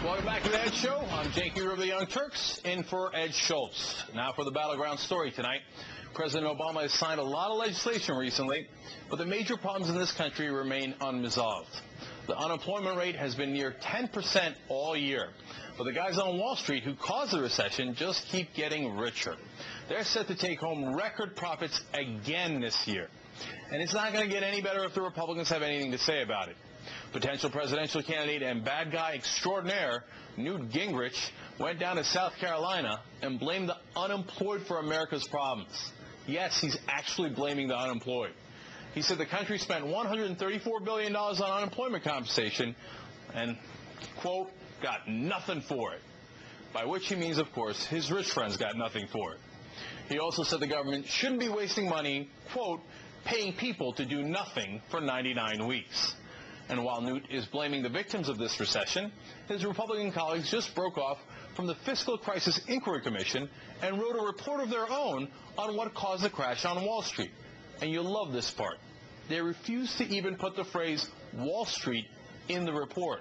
Welcome back to the Ed Show. I'm Jake Hero of the Young Turks, in for Ed Schultz. Now for the battleground story tonight. President Obama has signed a lot of legislation recently, but the major problems in this country remain unresolved. The unemployment rate has been near 10% all year, but the guys on Wall Street who caused the recession just keep getting richer. They're set to take home record profits again this year. And it's not going to get any better if the Republicans have anything to say about it. Potential presidential candidate and bad guy extraordinaire Newt Gingrich went down to South Carolina and blamed the unemployed for America's problems. Yes, he's actually blaming the unemployed. He said the country spent $134 billion on unemployment compensation and, quote, got nothing for it. By which he means, of course, his rich friends got nothing for it. He also said the government shouldn't be wasting money, quote, paying people to do nothing for 99 weeks. And while Newt is blaming the victims of this recession, his Republican colleagues just broke off from the Fiscal Crisis Inquiry Commission and wrote a report of their own on what caused the crash on Wall Street. And you'll love this part. They refused to even put the phrase Wall Street in the report.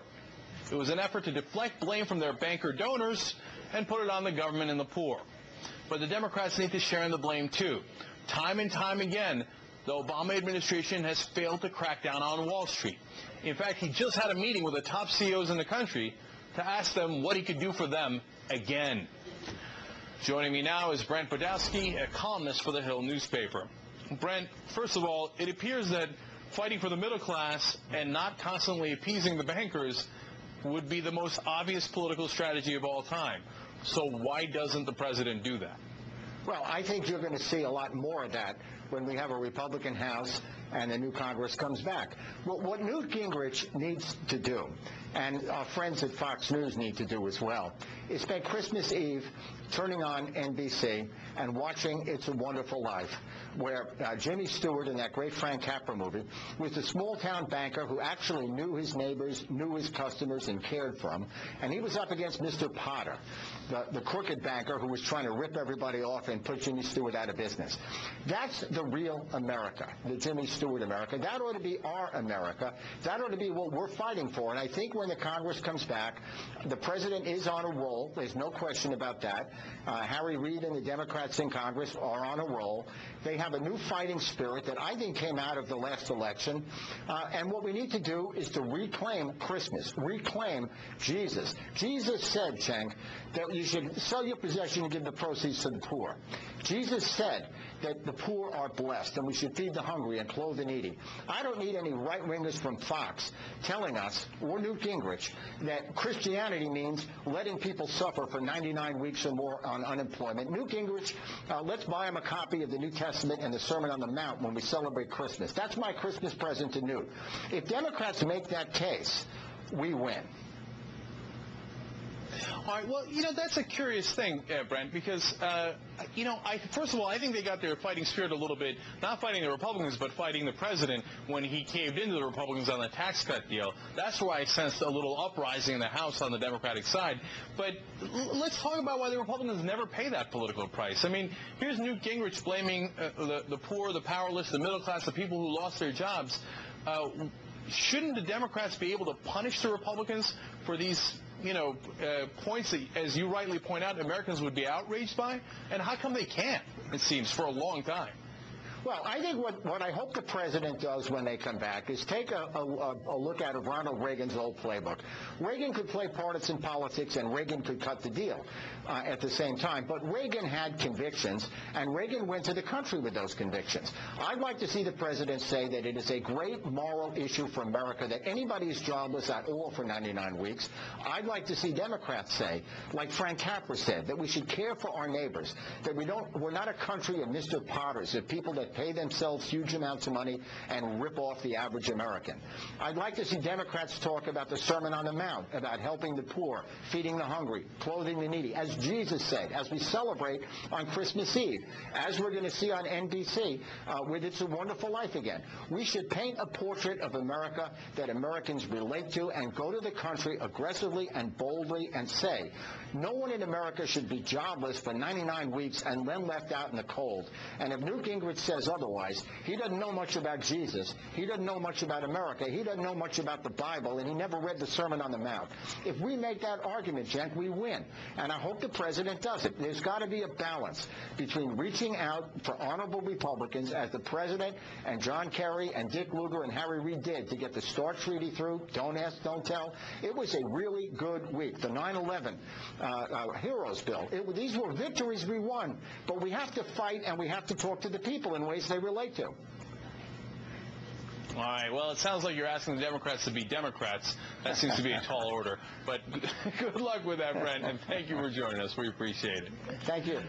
It was an effort to deflect blame from their banker donors and put it on the government and the poor. But the Democrats need to share in the blame too. Time and time again, the Obama administration has failed to crack down on Wall Street. In fact, he just had a meeting with the top CEOs in the country to ask them what he could do for them again. Joining me now is Brent Bodowski, a columnist for the Hill newspaper. Brent, first of all, it appears that fighting for the middle class and not constantly appeasing the bankers would be the most obvious political strategy of all time. So why doesn't the president do that? Well, I think you're going to see a lot more of that when we have a Republican House and a new Congress comes back. Well, what Newt Gingrich needs to do, and our friends at Fox News need to do as well, is spend Christmas Eve turning on NBC and watching It's a Wonderful Life, where Jimmy Stewart in that great Frank Capra movie was a small-town banker who actually knew his neighbors, knew his customers, and cared for them. And he was up against Mr. Potter, the crooked banker who was trying to rip everybody off and put Jimmy Stewart out of business. That's the real America, the Jimmy Stewart America. That ought to be our America. That ought to be what we're fighting for. And I think when the Congress comes back, the president is on a roll. There's no question about that. Harry Reid and the Democrats in Congress are on a roll. They have a new fighting spirit that I think came out of the last election. And what we need to do is to reclaim Christmas, reclaim Jesus. Jesus said, Cheng, that you should sell your possession and give the proceeds to the poor. Jesus said that the poor are blessed and we should feed the hungry and clothe the needy. I don't need any right-wingers from Fox telling us, or Newt Gingrich, that Christianity means letting people suffer for 99 weeks or more on unemployment. Newt Gingrich, let's buy him a copy of the New Testament and the Sermon on the Mount when we celebrate Christmas. That's my Christmas present to Newt. If Democrats make that case, we win. All right, well, that's a curious thing, Brent, because, first of all, I think they got their fighting spirit a little bit, not fighting the Republicans, but fighting the president when he caved into the Republicans on the tax cut deal. That's where I sensed a little uprising in the House on the Democratic side. But let's talk about why the Republicans never pay that political price. I mean, here's Newt Gingrich blaming the poor, the powerless, the middle class, the people who lost their jobs. Shouldn't the Democrats be able to punish the Republicans for these points that, as you rightly point out, Americans would be outraged by? And how come they can't, it seems, for a long time? Well, I think what I hope the president does when they come back is take a look at Ronald Reagan's old playbook. Reagan could play partisan politics and Reagan could cut the deal at the same time. But Reagan had convictions, and Reagan went to the country with those convictions. I'd like to see the president say that it is a great moral issue for America that anybody is jobless at all for 99 weeks. I'd like to see Democrats say, like Frank Capra said, that we should care for our neighbors, that we're not a country of Mr. Potters, of people that pay themselves huge amounts of money and rip off the average American. I'd like to see Democrats talk about the Sermon on the Mount, about helping the poor, feeding the hungry, clothing the needy, as Jesus said, as we celebrate on Christmas Eve, as we're going to see on NBC with It's a Wonderful Life again. We should paint a portrait of America that Americans relate to and go to the country aggressively and boldly and say, no one in America should be jobless for 99 weeks and then left out in the cold. And if Newt Gingrich says says otherwise, he doesn't know much about Jesus. He doesn't know much about America. He doesn't know much about the Bible, and he never read the Sermon on the Mount. If we make that argument, Cenk, we win. And I hope the president does it. There's got to be a balance between reaching out for honorable Republicans, as the president and John Kerry and Dick Lugar and Harry Reid did to get the START treaty through. Don't ask, don't tell. It was a really good week. The 9/11 Heroes Bill. These were victories we won, but we have to fight and we have to talk to the people in ways they relate to. All right. Well, it sounds like you're asking the Democrats to be Democrats. That seems to be a tall order. But good luck with that, Brent, and thank you for joining us. We appreciate it. Thank you.